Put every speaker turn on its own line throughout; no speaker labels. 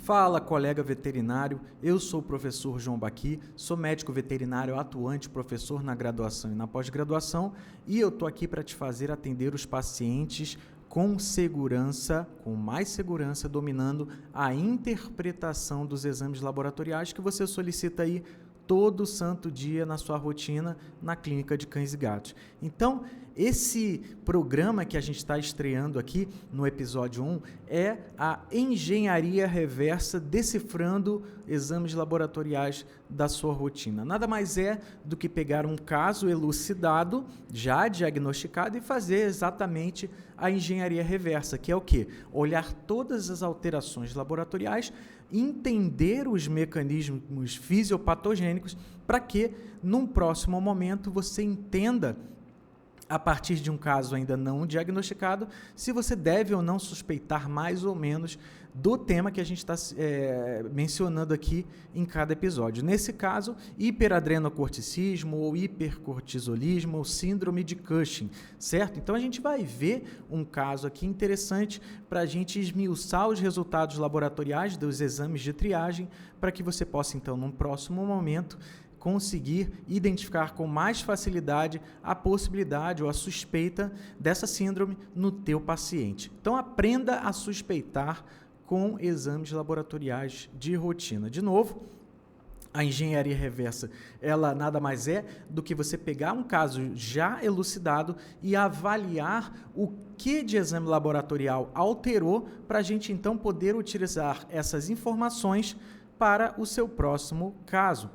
Fala, colega veterinário, eu sou o professor João Baqui, sou médico veterinário atuante, professor na graduação e na pós-graduação, e eu estou aqui para te fazer atender os pacientes com segurança, com mais segurança, dominando a interpretação dos exames laboratoriais que você solicita aí todo santo dia na sua rotina na clínica de cães e gatos. Então, esse programa que a gente está estreando aqui no episódio 1 é a engenharia reversa decifrando exames laboratoriais da sua rotina. Nada mais é do que pegar um caso elucidado, já diagnosticado, e fazer exatamente a engenharia reversa, que é o quê? Olhar todas as alterações laboratoriais, entender os mecanismos fisiopatogênicos para que, num próximo momento, você entenda, a partir de um caso ainda não diagnosticado, se você deve ou não suspeitar mais ou menos do tema que a gente está mencionando aqui em cada episódio. Nesse caso, hiperadrenocorticismo ou hipercortisolismo ou síndrome de Cushing, certo? Então, a gente vai ver um caso aqui interessante para a gente esmiuçar os resultados laboratoriais dos exames de triagem para que você possa, então, num próximo momento, conseguir identificar com mais facilidade a possibilidade ou a suspeita dessa síndrome no teu paciente. Então, aprenda a suspeitar com exames laboratoriais de rotina. De novo, a engenharia reversa, ela nada mais é do que você pegar um caso já elucidado e avaliar o que de exame laboratorial alterou para a gente, então, poder utilizar essas informações para o seu próximo caso.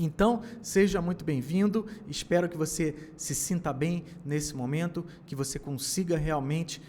Então, seja muito bem-vindo, espero que você se sinta bem nesse momento, que você consiga realmente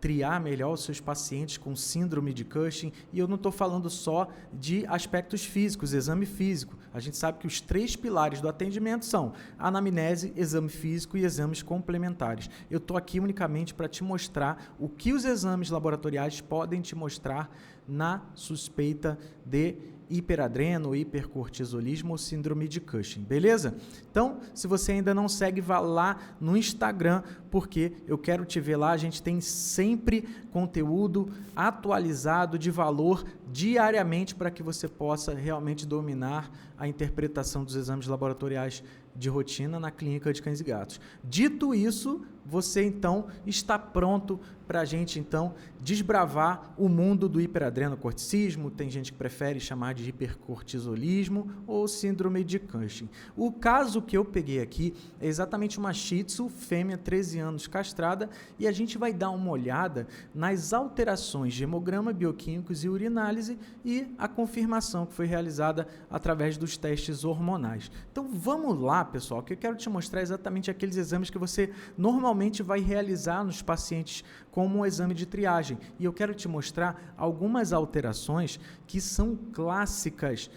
triar melhor os seus pacientes com síndrome de Cushing, e eu não estou falando só de aspectos físicos, exame físico. A gente sabe que os 3 pilares do atendimento são anamnese, exame físico e exames complementares. Eu estou aqui unicamente para te mostrar o que os exames laboratoriais podem te mostrar na suspeita de hiperadreno, hipercortisolismo ou síndrome de Cushing, beleza? Então, se você ainda não segue, vá lá no Instagram, porque eu quero te ver lá. A gente tem sempre conteúdo atualizado de valor diariamente para que você possa realmente dominar a interpretação dos exames laboratoriais de rotina na clínica de cães e gatos. Dito isso, você então está pronto para a gente então desbravar o mundo do hiperadrenocorticismo. Tem gente que prefere chamar de hipercortisolismo ou síndrome de Cushing. O caso que eu peguei aqui é exatamente uma Shih Tzu, fêmea, 13 anos, castrada, e a gente vai dar uma olhada nas alterações de hemograma, bioquímicos e urinálise e a confirmação que foi realizada através dos testes hormonais. Então vamos lá, pessoal, que eu quero te mostrar exatamente aqueles exames que você normalmente vai realizar nos pacientes como um exame de triagem. E eu quero te mostrar algumas alterações que são clássicas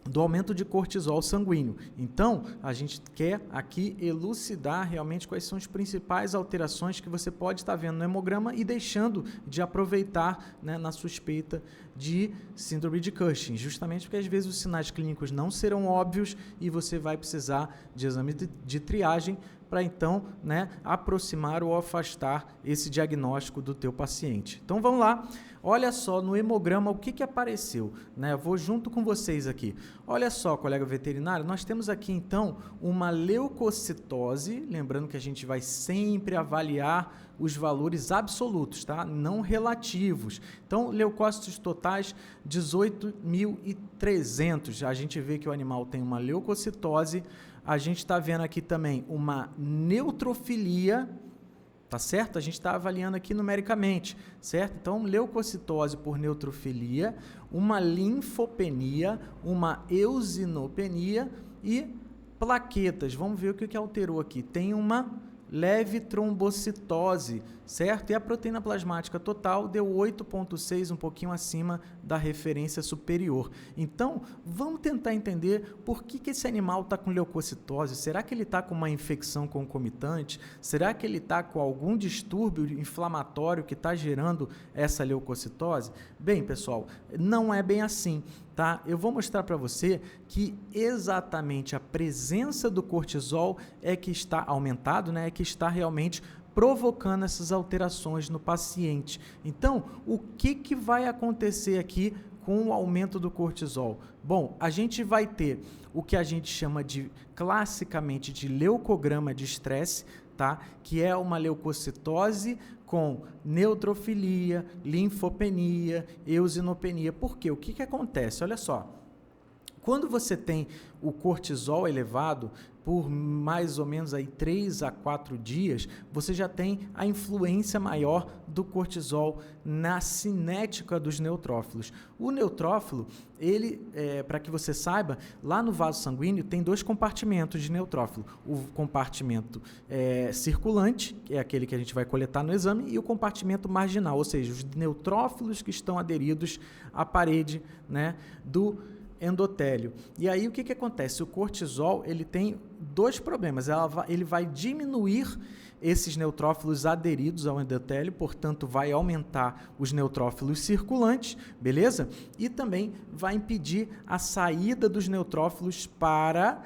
do aumento de cortisol sanguíneo. Então, a gente quer aqui elucidar realmente quais são as principais alterações que você pode estar vendo no hemograma e deixando de aproveitar na suspeita de síndrome de Cushing, justamente porque às vezes os sinais clínicos não serão óbvios e você vai precisar de exame de triagem para então aproximar ou afastar esse diagnóstico do teu paciente. Então vamos lá, olha só no hemograma o que apareceu, Eu vou junto com vocês aqui. Olha só, colega veterinário, nós temos aqui então uma leucocitose, lembrando que a gente vai sempre avaliar os valores absolutos, tá? Não relativos. Então, leucócitos totais 18.300. A gente vê que o animal tem uma leucocitose. A gente está vendo aqui também uma neutrofilia, tá certo? A gente está avaliando aqui numericamente, certo? Então, leucocitose por neutrofilia, uma linfopenia, uma eosinopenia e plaquetas. Vamos ver o que alterou aqui. Tem uma leve trombocitose, certo? E a proteína plasmática total deu 8,6, um pouquinho acima da referência superior. Então, vamos tentar entender por que esse animal está com leucocitose. Será que ele está com uma infecção concomitante? Será que ele está com algum distúrbio inflamatório que está gerando essa leucocitose? Bem, pessoal, não é bem assim, tá? Eu vou mostrar para você que exatamente a presença do cortisol é que está aumentado, é que está realmente provocando essas alterações no paciente. Então, o que vai acontecer aqui com o aumento do cortisol? Bom, a gente vai ter o que a gente chama classicamente de leucograma de estresse, tá? Que é uma leucocitose com neutrofilia, linfopenia, eosinopenia. Por quê? O que acontece? Olha só, quando você tem o cortisol elevado, por mais ou menos aí 3 a 4 dias, você já tem a influência maior do cortisol na cinética dos neutrófilos. O neutrófilo, ele, para que você saiba, lá no vaso sanguíneo tem 2 compartimentos de neutrófilo. O compartimento circulante, que é aquele que a gente vai coletar no exame, e o compartimento marginal, ou seja, os neutrófilos que estão aderidos à parede, né, do endotélio. E aí o que acontece? O cortisol, ele tem 2 problemas. Ele vai diminuir esses neutrófilos aderidos ao endotélio, portanto vai aumentar os neutrófilos circulantes, beleza? E também vai impedir a saída dos neutrófilos para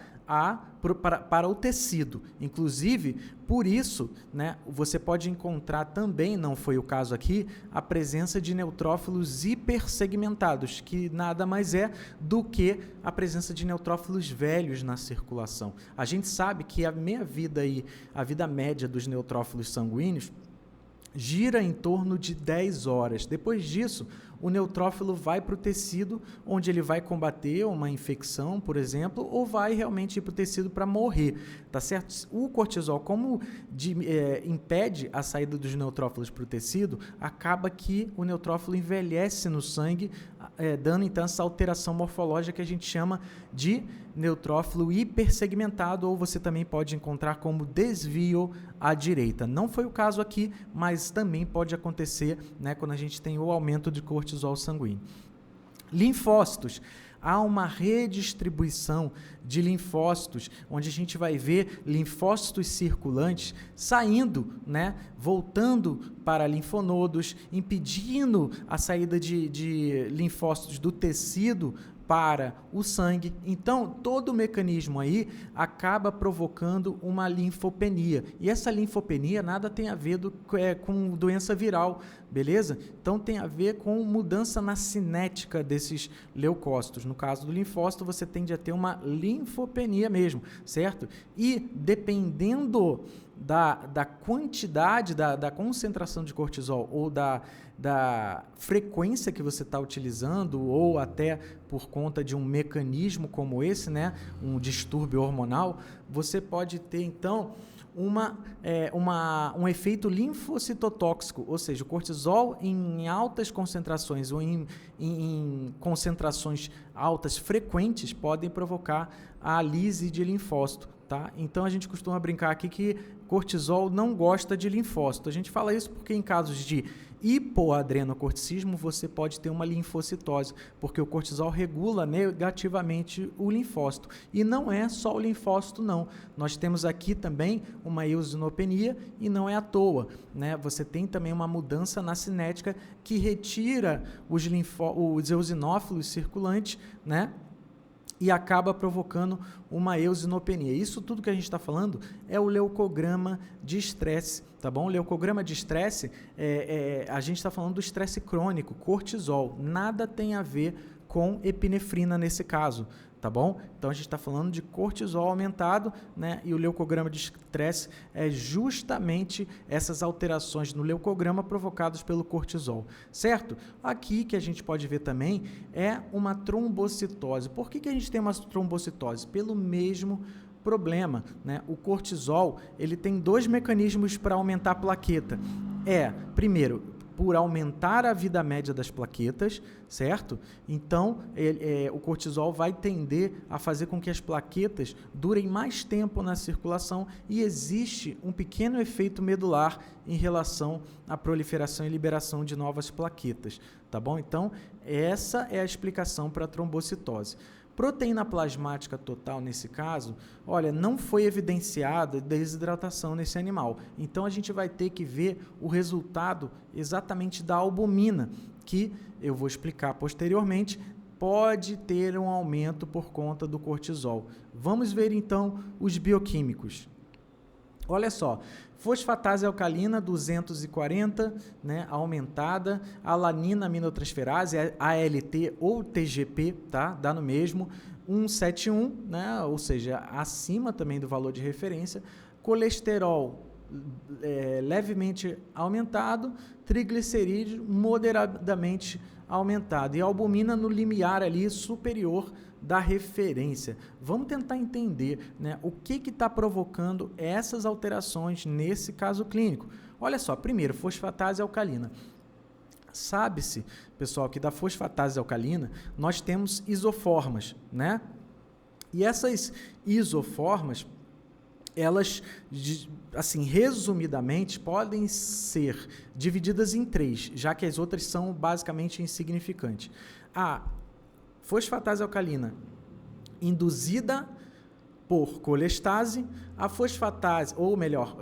o tecido. Inclusive, por isso, né, você pode encontrar também, não foi o caso aqui, a presença de neutrófilos hipersegmentados, que nada mais é do que a presença de neutrófilos velhos na circulação. A gente sabe que a vida média dos neutrófilos sanguíneos gira em torno de 10 horas. Depois disso, o neutrófilo vai para o tecido, onde ele vai combater uma infecção, por exemplo, ou vai realmente ir para o tecido para morrer, tá certo? O cortisol, como impede a saída dos neutrófilos para o tecido, acaba que o neutrófilo envelhece no sangue, dando então essa alteração morfológica que a gente chama de neutrófilo hipersegmentado, ou você também pode encontrar como desvio à direita. Não foi o caso aqui, mas também pode acontecer, né, quando a gente tem o aumento de cortisol sanguíneo. Linfócitos. Há uma redistribuição de linfócitos, onde a gente vai ver linfócitos circulantes saindo, né, voltando para linfonodos, impedindo a saída de linfócitos do tecido para o sangue. Então, todo o mecanismo aí acaba provocando uma linfopenia. E essa linfopenia nada tem a ver com doença viral, beleza? Então, tem a ver com mudança na cinética desses leucócitos. No caso do linfócito, você tende a ter uma linfopenia mesmo, certo? E, dependendo da quantidade, da concentração de cortisol ou da frequência que você está utilizando, ou até por conta de um mecanismo como esse, né, um distúrbio hormonal, você pode ter, então, um efeito linfocitotóxico, ou seja, o cortisol em altas concentrações ou em concentrações altas frequentes podem provocar a lise de linfócito. Tá? Então, a gente costuma brincar aqui que cortisol não gosta de linfócito. A gente fala isso porque em casos de hipoadrenocorticismo você pode ter uma linfocitose, porque o cortisol regula negativamente o linfócito. E não é só o linfócito, não. Nós temos aqui também uma eosinopenia e não é à toa, né? Você tem também uma mudança na cinética que retira os eosinófilos circulantes, né? E acaba provocando uma eosinopenia. Isso tudo que a gente está falando é o leucograma de estresse, tá bom? O leucograma de estresse, a gente está falando do estresse crônico, cortisol. Nada tem a ver com epinefrina nesse caso, tá bom? Então, a gente está falando de cortisol aumentado, né? E o leucograma de estresse é justamente essas alterações no leucograma provocadas pelo cortisol, certo? Aqui que a gente pode ver também é uma trombocitose. Por que a gente tem uma trombocitose? Pelo mesmo problema, né? O cortisol, ele tem 2 mecanismos para aumentar a plaqueta. Primeiro, por aumentar a vida média das plaquetas, certo? Então, o cortisol vai tender a fazer com que as plaquetas durem mais tempo na circulação e existe um pequeno efeito medular em relação à proliferação e liberação de novas plaquetas, tá bom? Então, essa é a explicação para a trombocitose. Proteína plasmática total, nesse caso, olha, não foi evidenciada desidratação nesse animal. Então, a gente vai ter que ver o resultado exatamente da albumina, que eu vou explicar posteriormente, pode ter um aumento por conta do cortisol. Vamos ver, então, os bioquímicos. Olha só, fosfatase alcalina 240, né, aumentada, alanina aminotransferase, ALT ou TGP, tá? Dá no mesmo, 171, né, ou seja, acima também do valor de referência, colesterol levemente aumentado, triglicerídeo moderadamente aumentado e albumina no limiar ali superior da referência. Vamos tentar entender, né, o que está provocando essas alterações nesse caso clínico. Olha só, primeiro, fosfatase alcalina. Sabe-se, pessoal, que da fosfatase alcalina nós temos isoformas, né? E essas isoformas, elas, assim, resumidamente, podem ser divididas em 3, já que as outras são basicamente insignificantes. A fosfatase alcalina induzida por colestase, a fosfatase, ou melhor,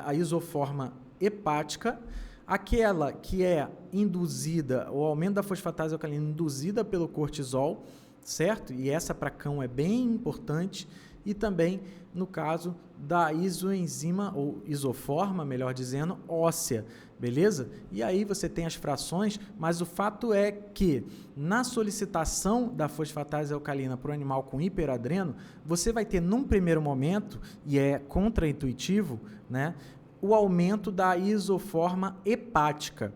a isoforma hepática, aquela que é induzida, o aumento da fosfatase alcalina induzida pelo cortisol, certo? E essa para cão é bem importante. E também no caso da isoenzima, ou isoforma, melhor dizendo, óssea, beleza? E aí você tem as frações, mas o fato é que na solicitação da fosfatase alcalina para o animal com hiperadreno, você vai ter num primeiro momento, e é contraintuitivo, né, o aumento da isoforma hepática.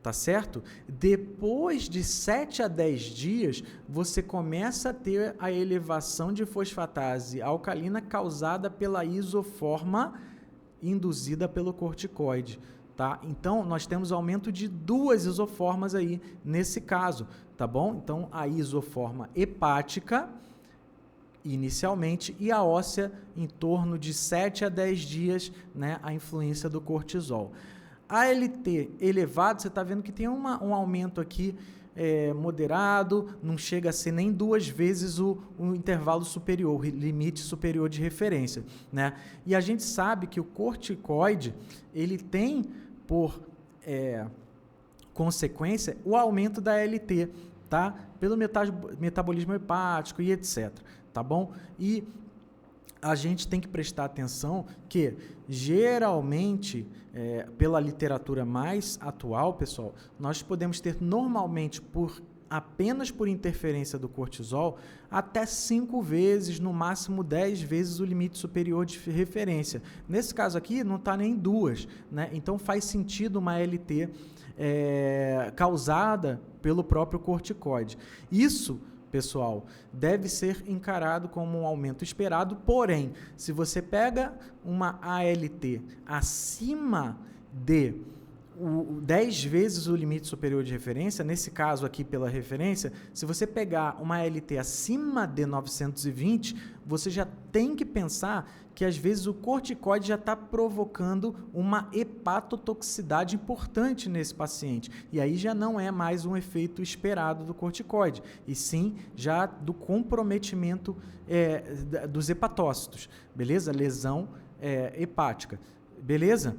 Tá certo? Depois de 7 a 10 dias, você começa a ter a elevação de fosfatase alcalina causada pela isoforma induzida pelo corticoide. Tá? Então, nós temos aumento de 2 isoformas aí nesse caso, tá bom? Então, a isoforma hepática, inicialmente, e a óssea em torno de 7 a 10 dias, né, a influência do cortisol. ALT elevado, você está vendo que tem um aumento aqui moderado, não chega a ser nem 2 vezes o intervalo superior, o limite superior de referência, né? E a gente sabe que o corticoide, ele tem por consequência o aumento da ALT, tá? Pelo metabolismo hepático e etc, tá bom? E a gente tem que prestar atenção que, geralmente, pela literatura mais atual, pessoal, nós podemos ter normalmente, apenas por interferência do cortisol, até 5 vezes, no máximo 10 vezes o limite superior de referência. Nesse caso aqui, não está nem 2, né? Então faz sentido uma ALT causada pelo próprio corticoide. Isso, pessoal, deve ser encarado como um aumento esperado, porém, se você pega uma ALT acima de 10 vezes o limite superior de referência, nesse caso aqui pela referência, se você pegar uma ALT acima de 920, você já tem que pensar que às vezes o corticoide já está provocando uma hepatotoxicidade importante nesse paciente. E aí já não é mais um efeito esperado do corticoide, e sim já do comprometimento dos hepatócitos, beleza? Lesão hepática, beleza?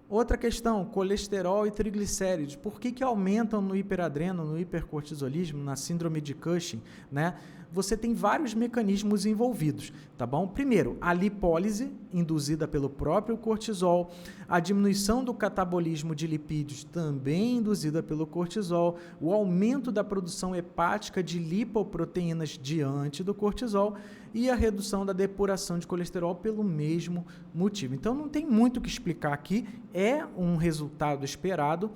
Outra questão, colesterol e triglicéridos. Por que aumentam no hiperadreno, no hipercortisolismo, na síndrome de Cushing, né? Você tem vários mecanismos envolvidos, tá bom? Primeiro, a lipólise, induzida pelo próprio cortisol, a diminuição do catabolismo de lipídios, também induzida pelo cortisol, o aumento da produção hepática de lipoproteínas diante do cortisol e a redução da depuração de colesterol pelo mesmo motivo. Então, não tem muito o que explicar aqui, é um resultado esperado,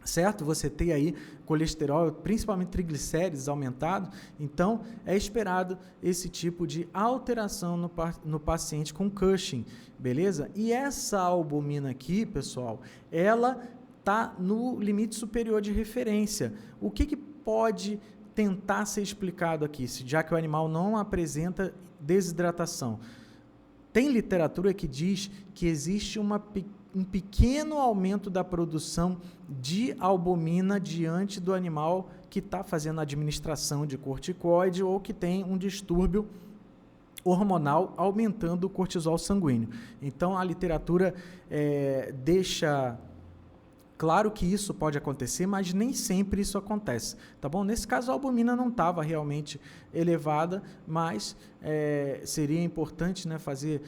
certo? Você tem aí colesterol, principalmente triglicérides aumentado, então é esperado esse tipo de alteração no paciente com Cushing, beleza? E essa albumina aqui, pessoal, ela está no limite superior de referência. O que pode tentar ser explicado aqui, já que o animal não apresenta desidratação? Tem literatura que diz que existe um pequeno aumento da produção de albumina diante do animal que está fazendo a administração de corticoide ou que tem um distúrbio hormonal aumentando o cortisol sanguíneo. Então, a literatura deixa claro que isso pode acontecer, mas nem sempre isso acontece, tá bom? Nesse caso, a albumina não estava realmente elevada, mas seria importante, né, fazer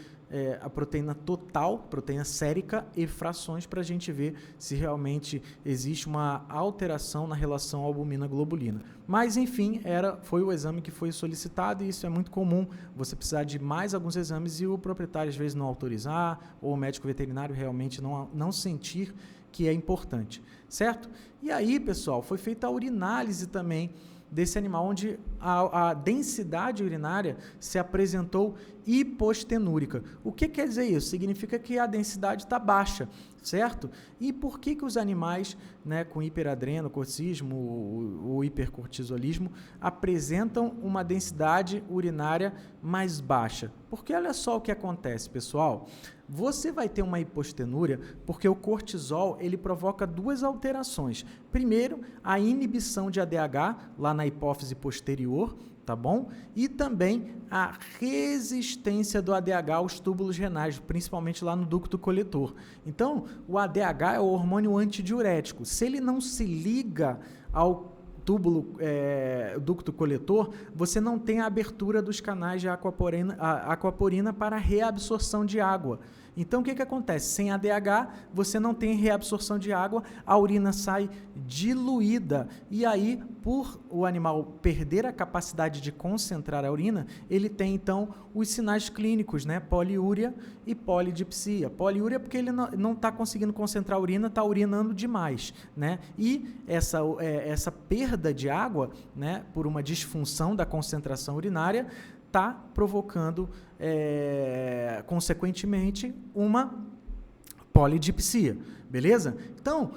a proteína total, proteína sérica e frações para a gente ver se realmente existe uma alteração na relação albumina-globulina. Mas, enfim, foi o exame que foi solicitado e isso é muito comum, você precisar de mais alguns exames e o proprietário às vezes não autorizar ou o médico veterinário realmente não sentir que é importante, certo? E aí, pessoal, foi feita a urinálise também desse animal, onde a densidade urinária se apresentou hipostenúrica. O que quer dizer isso? Significa que a densidade está baixa, certo? E por que os animais, né, com hiperadrenocorticismo ou hipercortisolismo apresentam uma densidade urinária mais baixa? Porque olha só o que acontece, pessoal. Você vai ter uma hipostenúria porque o cortisol ele provoca duas alterações. Primeiro, a inibição de ADH lá na hipófise posterior, tá bom? E também a resistência do ADH aos túbulos renais, principalmente lá no ducto coletor. Então, o ADH é o hormônio antidiurético. Se ele não se liga ao ducto coletor, você não tem a abertura dos canais de aquaporina para reabsorção de água. Então, o que acontece? Sem ADH, você não tem reabsorção de água, a urina sai diluída. E aí, por o animal perder a capacidade de concentrar a urina, ele tem, então, os sinais clínicos, né? Poliúria e polidipsia. Poliúria porque ele não está conseguindo concentrar a urina, está urinando demais, né? E essa perda de água, né, por uma disfunção da concentração urinária, está provocando, consequentemente, uma polidipsia, beleza? Então,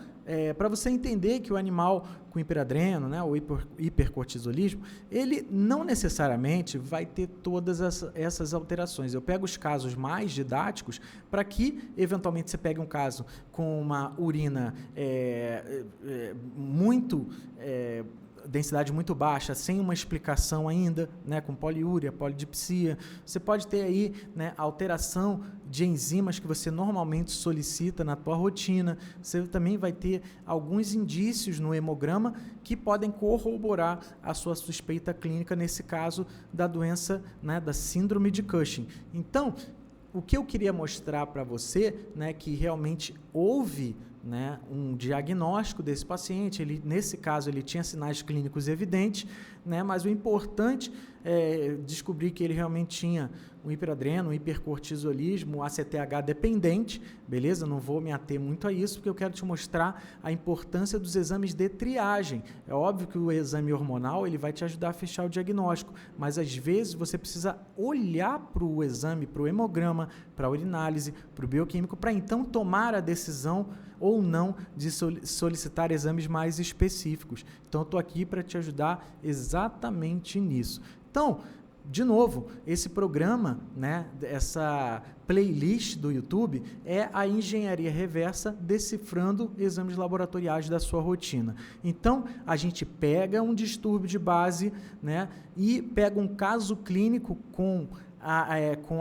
para você entender que o animal com hiperadreno, né, ou hipercortisolismo, ele não necessariamente vai ter todas essas alterações. Eu pego os casos mais didáticos para que, eventualmente, você pegue um caso com uma urina densidade muito baixa, sem uma explicação ainda, né, com poliúria, polidipsia. Você pode ter aí, né, alteração de enzimas que você normalmente solicita na tua rotina. Você também vai ter alguns indícios no hemograma que podem corroborar a sua suspeita clínica, nesse caso da doença, né, da síndrome de Cushing. Então, o que eu queria mostrar para você, né, que realmente houve, né, um diagnóstico desse paciente, nesse caso ele tinha sinais clínicos evidentes, né, mas o importante é descobrir que ele realmente tinha um hiperadreno, um hipercortisolismo, ACTH dependente, beleza? Não vou me ater muito a isso, porque eu quero te mostrar a importância dos exames de triagem. É óbvio que o exame hormonal ele vai te ajudar a fechar o diagnóstico, mas às vezes você precisa olhar para o exame, para o hemograma, para a urinálise, para o bioquímico, para então tomar a decisão ou não de solicitar exames mais específicos. Então, eu estou aqui para te ajudar exatamente nisso. Então, de novo, esse programa, né, essa playlist do YouTube é a engenharia reversa decifrando exames laboratoriais da sua rotina. Então, a gente pega um distúrbio de base, né, e pega um caso clínico com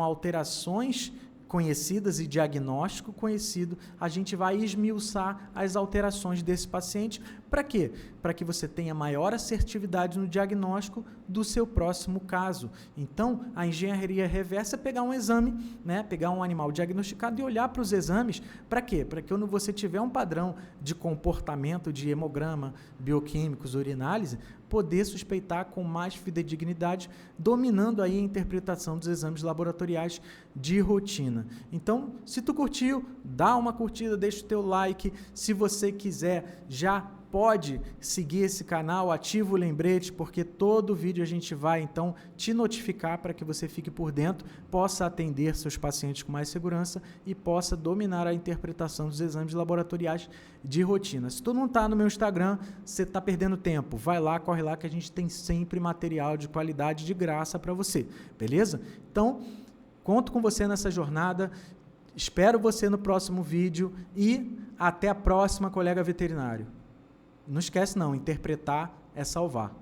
alterações conhecidas e diagnóstico conhecido, a gente vai esmiuçar as alterações desse paciente. Para quê? Para que você tenha maior assertividade no diagnóstico do seu próximo caso. Então, a engenharia reversa é pegar um exame, né, pegar um animal diagnosticado e olhar para os exames. Para quê? Para que quando você tiver um padrão de comportamento de hemograma, bioquímicos, urinálise, poder suspeitar com mais fidedignidade, dominando aí a interpretação dos exames laboratoriais de rotina. Então, se tu curtiu, dá uma curtida, deixa o teu like. Se você quiser, já pode seguir esse canal, ativa o lembrete, porque todo vídeo a gente vai, então, te notificar para que você fique por dentro, possa atender seus pacientes com mais segurança e possa dominar a interpretação dos exames laboratoriais de rotina. Se tu não está no meu Instagram, você está perdendo tempo. Vai lá, corre lá, que a gente tem sempre material de qualidade de graça para você, beleza? Então, conto com você nessa jornada, espero você no próximo vídeo e até a próxima, colega veterinário. Não esquece não, interpretar é salvar.